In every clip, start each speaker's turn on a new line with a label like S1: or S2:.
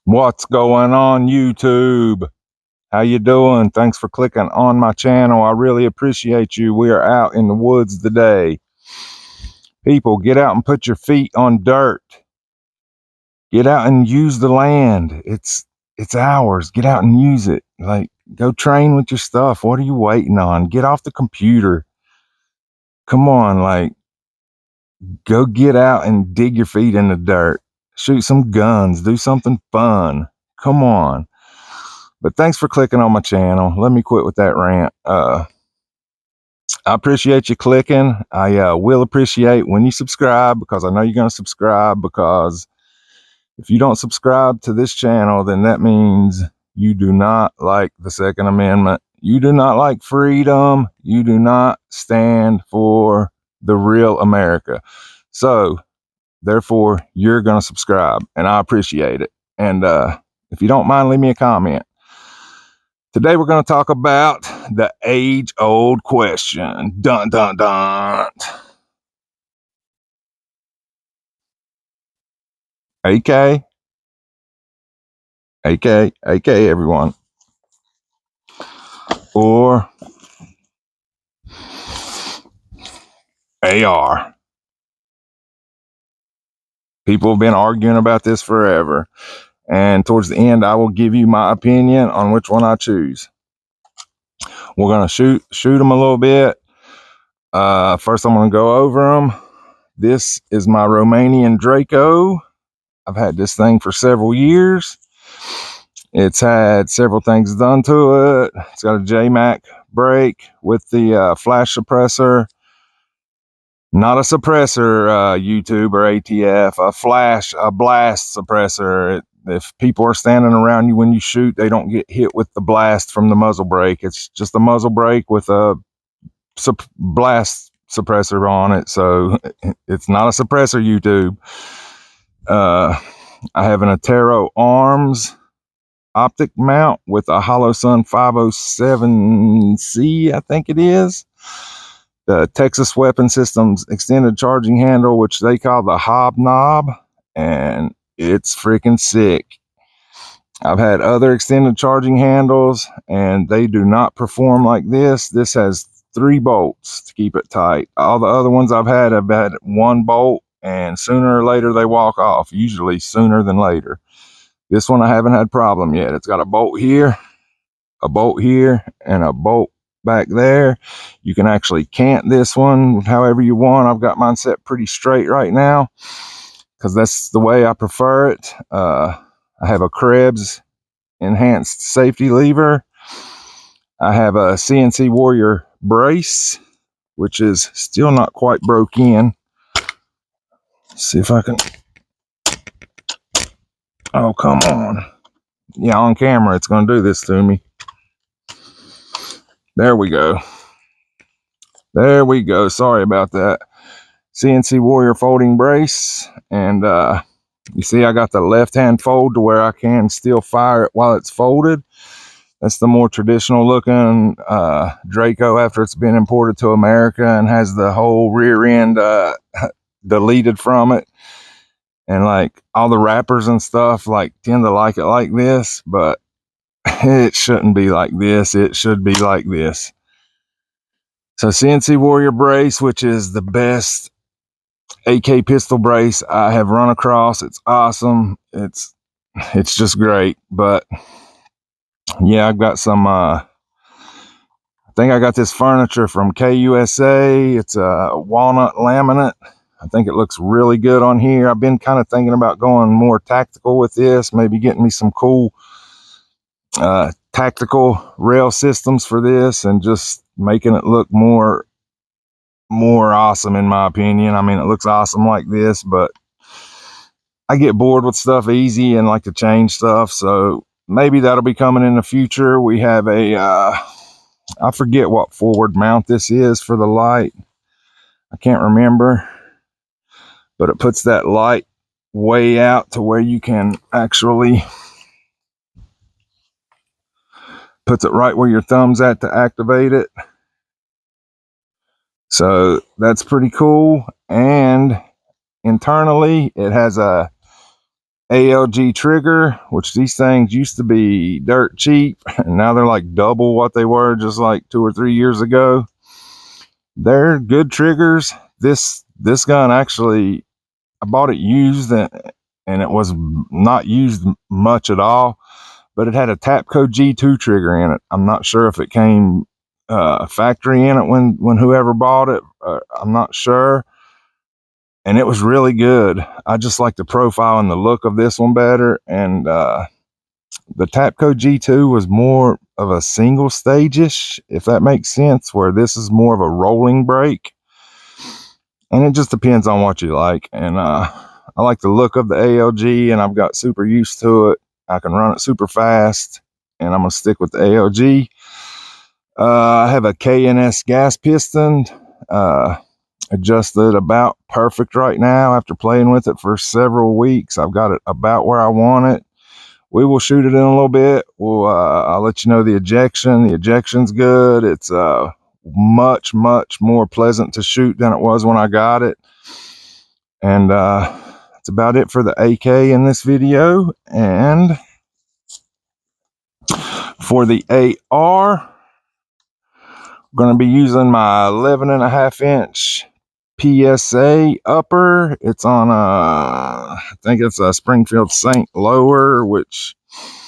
S1: What's going on, YouTube? How you doing? Thanks for clicking on my channel. I really appreciate you. We are out in the woods today. People, get out and put your feet on dirt. Get out and use the land. It's ours. Get out and use it. Like, go train with your stuff. What are you waiting on? Get off the computer. Come on, like, go get out and dig your feet in the dirt. Shoot some guns. Do something fun. Come on. But thanks for clicking on my channel. Let me quit with that rant. I appreciate you clicking. I will appreciate when you subscribe, because I know you're going to subscribe, because if you don't subscribe to this channel, then that means you do not like the Second Amendment. You do not like freedom. You do not stand for the real America. So therefore, you're going to subscribe, and I appreciate it. And if you don't mind, leave me a comment. Today we're going to talk about the age-old question. Dun, dun, dun. AK, everyone. Or AR. People have been arguing about this forever. And towards the end, I will give you my opinion on which one I choose. We're going to shoot them a little bit. First, I'm going to go over them. This is my Romanian Draco. I've had this thing for several years. It's had several things done to it. It's got a JMac brake with the flash suppressor. Not a suppressor, YouTube or ATF, a blast suppressor. If people are standing around you when you shoot, they don't get hit with the blast from the muzzle brake. It's just a muzzle brake with a blast suppressor on it. So it's not a suppressor, YouTube. I have an Attero Arms optic mount with a Holosun 507C, I think it is. The Texas Weapon Systems extended charging handle, which they call the Hobnob, and it's freaking sick. I've had other extended charging handles, and they do not perform like this. This has 3 bolts to keep it tight. All the other ones I've had 1 bolt, and sooner or later they walk off, usually sooner than later. This one I haven't had problem yet. It's got a bolt here, and a bolt back there. You can actually cant this one however you want. I've got mine set pretty straight right now because that's the way I prefer it. I have a Krebs enhanced safety lever. I have a CNC Warrior brace, which is still not quite broke in. Let's see if I can. Oh, come on. Yeah, on camera, it's going to do this to me. There we go. Sorry about that. CNC Warrior folding brace. And you see I got the left-hand fold to where I can still fire it while it's folded. That's the more traditional looking Draco after it's been imported to America and has the whole rear end deleted from it. And like all the wrappers and stuff like tend to like it like this, but it shouldn't be like this. It should be like this. So CNC Warrior brace, which is the best AK pistol brace I have run across. It's awesome. It's just great. But yeah, I've got some I think I got this furniture from KUSA. It's a walnut laminate. I think it looks really good on here. I've been kind of thinking about going more tactical with this, maybe getting me some cool tactical rail systems for this and just making it look more awesome in my opinion. I mean, it looks awesome like this, but I get bored with stuff easy and like to change stuff. So maybe that'll be coming in the future. We have a I forget what forward mount this is for the light. I can't remember, but it puts that light way out to where you can actually puts it right where your thumb's at to activate it. So that's pretty cool. And internally it has a ALG trigger, which these things used to be dirt cheap, and now they're like double what they were just like 2 or 3 years ago. They're good triggers. This gun actually, I bought it used, and it was not used much at all, but it had a Tapco G2 trigger in it. I'm not sure if it came factory in it when whoever bought it. I'm not sure. And it was really good. I just like the profile and the look of this one better. And the Tapco G2 was more of a single stage-ish, if that makes sense, where this is more of a rolling brake. And it just depends on what you like. And I like the look of the ALG, and I've got super used to it. I can run it super fast, and I'm going to stick with the ALG. I have a K&S gas piston. Adjusted about perfect right now after playing with it for several weeks. I've got it about where I want it. We will shoot it in a little bit. I'll let you know the ejection. The ejection's good. It's much more pleasant to shoot than it was when I got it. And that's about it for the AK in this video. And for the AR, I'm going to be using my 11.5-inch PSA upper. It's on I think it's a Springfield Saint lower, which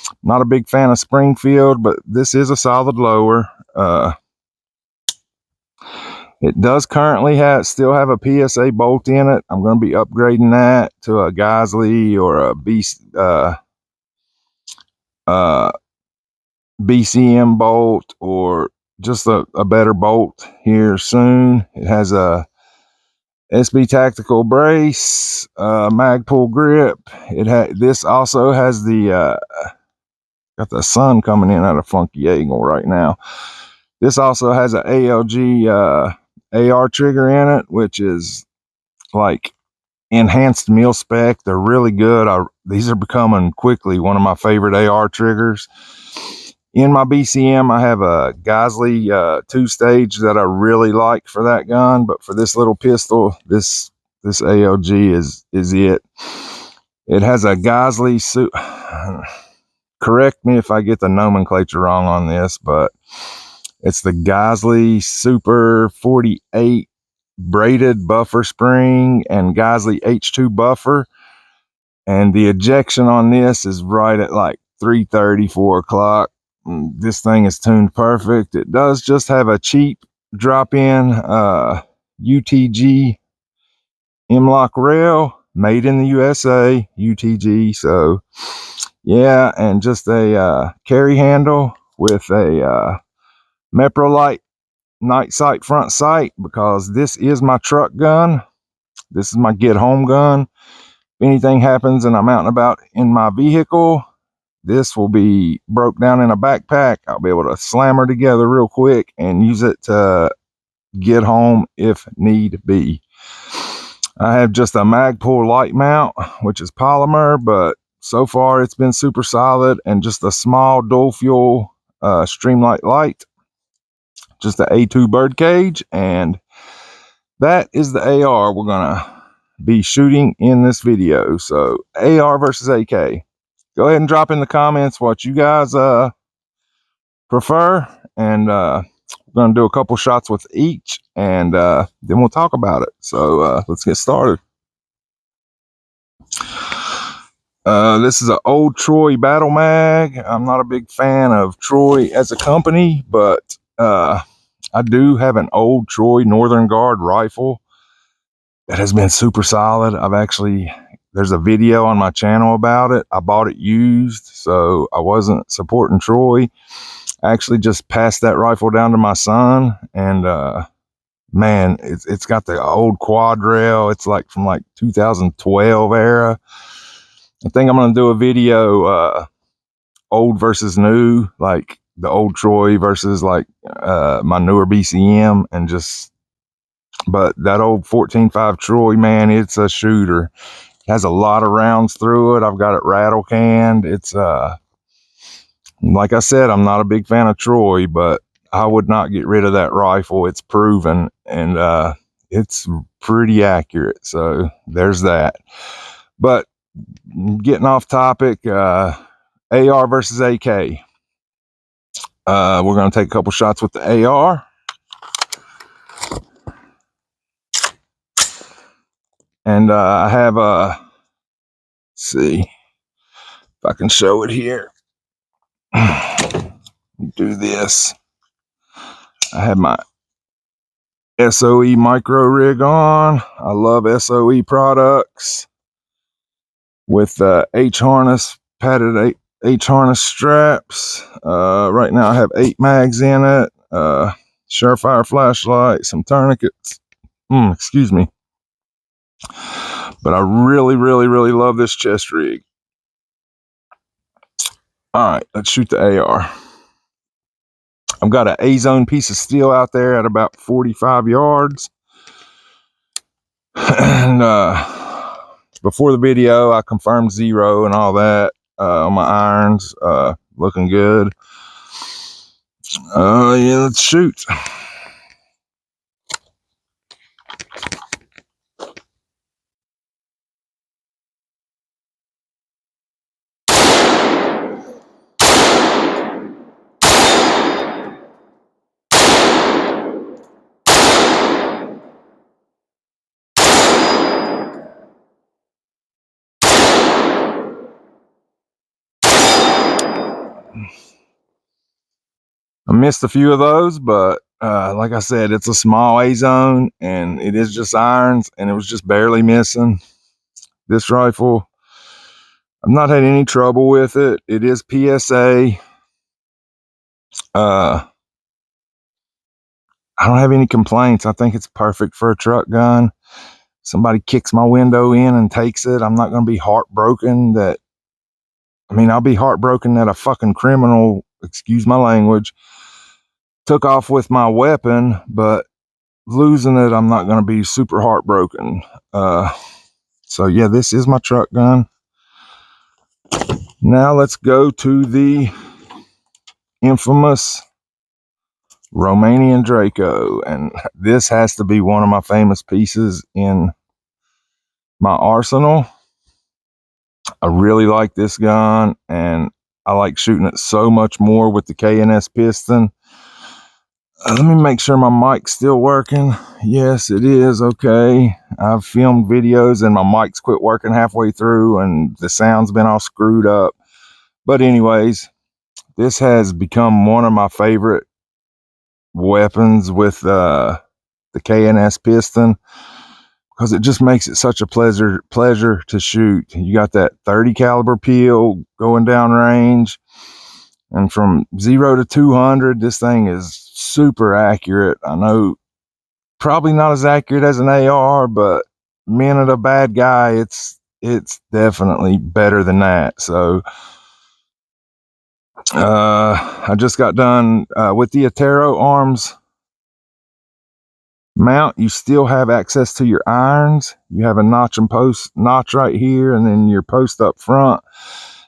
S1: I'm not a big fan of Springfield, but this is a solid lower. It does currently still have a PSA bolt in it. I'm going to be upgrading that to a Geisley or a BCM bolt, or just a better bolt here soon. It has a SB Tactical brace, Magpul grip. This also has the got the sun coming in at a funky angle right now. This also has an ALG AR trigger in it, which is like enhanced mil spec. They're really good. These are becoming quickly one of my favorite AR triggers. In my BCM, I have a Geisley 2-stage that I really like for that gun, but for this little pistol, this ALG is it. It has a Geisley correct me if I get the nomenclature wrong on this, but it's the Geisley Super 48 braided buffer spring and Geisley H2 buffer. And the ejection on this is right at like 3:30, 4 o'clock. This thing is tuned perfect. It does just have a cheap drop-in UTG M-LOK rail, made in the USA, UTG. So yeah, and just a carry handle with a Meprolite night sight front sight, because this is my truck gun. This is my get home gun. If anything happens and I'm out and about in my vehicle, this will be broke down in a backpack. I'll be able to slam her together real quick and use it to get home if need be. I have just a Magpul light mount, which is polymer, but so far it's been super solid, and just a small dual fuel Streamlight light, just the A2 birdcage, and that is the AR we're gonna be shooting in this video. So AR versus AK. Go ahead and drop in the comments what you guys prefer, and we're going to do a couple shots with each, and then we'll talk about it. So let's get started. This is an old Troy Battle Mag. I'm not a big fan of Troy as a company, but I do have an old Troy Northern Guard rifle that has been super solid. There's a video on my channel about it. I bought it used, so I wasn't supporting Troy. I actually just passed that rifle down to my son, and man, it's got the old quad rail. It's like from like 2012 era. I think I'm gonna do a video old versus new, like the old Troy versus like my newer BCM, and but that old 14.5 Troy, man, it's a shooter. It has a lot of rounds through it. I've got it rattle canned. It's like I said, I'm not a big fan of Troy, but I would not get rid of that rifle. It's proven, and it's pretty accurate. So there's that. But getting off topic, AR versus AK. We're going to take a couple shots with the AR. And I have let's see if I can show it here. Do this. I have my SOE micro rig on. I love SOE products with H harness, padded H harness straps. Right now I have 8 mags in it, Surefire flashlight, some tourniquets. Excuse me. But I really, really, really love this chest rig. All right, let's shoot the AR. I've got an A-zone piece of steel out there at about 45 yards. And before the video, I confirmed 0 and all that on my irons. Looking good. Yeah, let's shoot. I missed a few of those, but like I said, it's a small A-zone and it is just irons, and it was just barely missing. This rifle, I've not had any trouble with it. It is PSA. I don't have any complaints. I think it's perfect for a truck gun. Somebody kicks my window in and takes it, I'm not going to be heartbroken that, I'll be heartbroken that a fucking criminal, excuse my language, took off with my weapon, but losing it, I'm not going to be super heartbroken. So yeah, this is my truck gun. Now let's go to the infamous Romanian Draco, and this has to be one of my famous pieces in my arsenal. I really like this gun, and I like shooting it so much more with the K&S piston. Let me make sure my mic's still working. Yes, it is. Okay. I've filmed videos and my mic's quit working halfway through and the sound's been all screwed up. But anyways, this has become one of my favorite weapons with the K&S piston, because it just makes it such a pleasure to shoot. You got that 30 caliber peel going down range, and from 0 to 200, this thing is super accurate. I know probably not as accurate as an AR, but minute a bad guy, it's definitely better than that. So I just got done with the Atero Arms mount. You still have access to your irons. You have a notch and post notch right here, and then your post up front.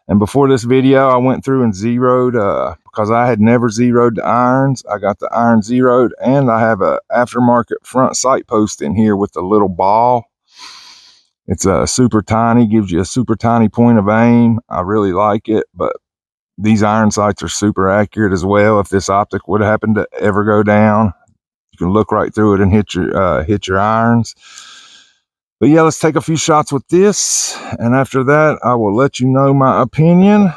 S1: And before this video, I went through and zeroed, because I had never zeroed the irons. I got the iron zeroed, and I have a aftermarket front sight post in here with a little ball. It's a super tiny, gives you a super tiny point of aim. I really like it, but these iron sights are super accurate as well. If this optic would happen to ever go down, you can look right through it and hit your irons. But yeah, let's take a few shots with this, and after that, I will let you know my opinion.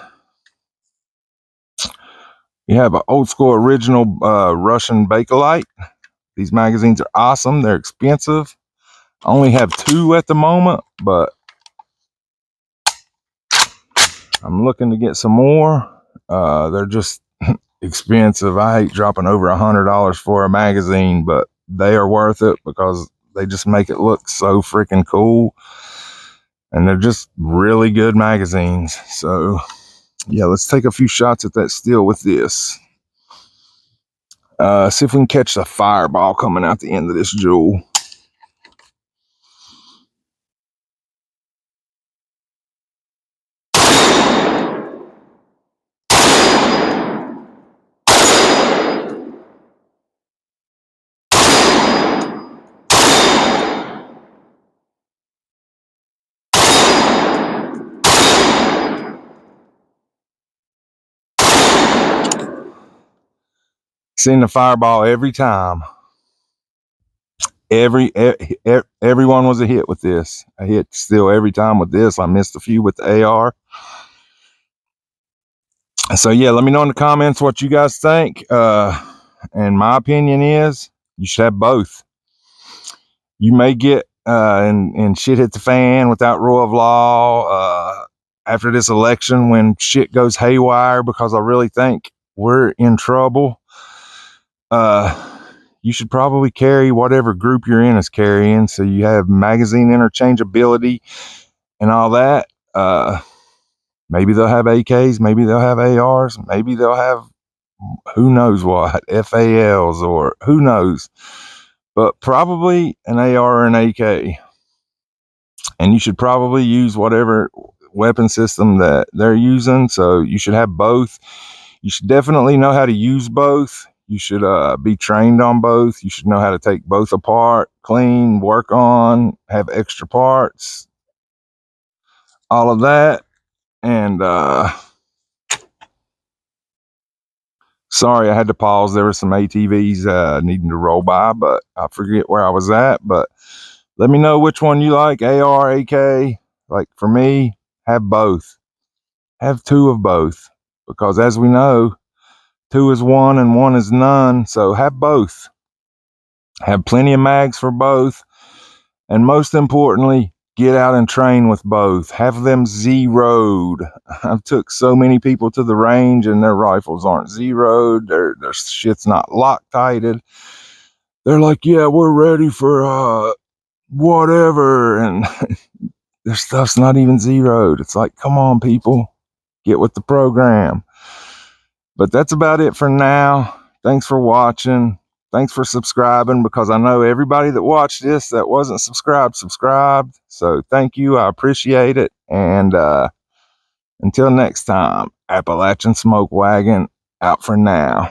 S1: You have an old school original Russian Bakelite. These magazines are awesome. They're expensive. I only have 2 at the moment, but I'm looking to get some more. They're just expensive. I hate dropping over $100 for a magazine, but they are worth it because they just make it look so freaking cool. And they're just really good magazines. So yeah, let's take a few shots at that steel with this. See if we can catch the fireball coming out the end of this jewel. Seen the fireball every time. Everyone was a hit with this. I hit still every time with this. I missed a few with the AR. So yeah, let me know in the comments what you guys think. And my opinion is you should have both. You may get and shit hit the fan without rule of law after this election when shit goes haywire, because I really think we're in trouble. You should probably carry whatever group you're in is carrying, so you have magazine interchangeability and all that. Maybe they'll have AKs, maybe they'll have ARs, maybe they'll have who knows what, FALs, or who knows, but probably an AR or an AK. And you should probably use whatever weapon system that they're using, so you should have both. You should definitely know how to use both. You should be trained on both. You should know how to take both apart, clean, work on, have extra parts, all of that. And sorry, I had to pause. There were some ATVs needing to roll by, but I forget where I was at. But let me know which one you like, AR, AK. Like for me, have both. Have two of both, because as we know, two is one and one is none. So have both. Have plenty of mags for both. And most importantly, get out and train with both. Have them zeroed. I've took so many people to the range and their rifles aren't zeroed. Their shit's not Loctited. They're like, yeah, we're ready for whatever. And their stuff's not even zeroed. It's like, come on, people, get with the program. But that's about it for now. Thanks for watching. Thanks for subscribing, because I know everybody that watched this that wasn't subscribed. So thank you. I appreciate it. And until next time, Appalachian Smoke Wagon out for now.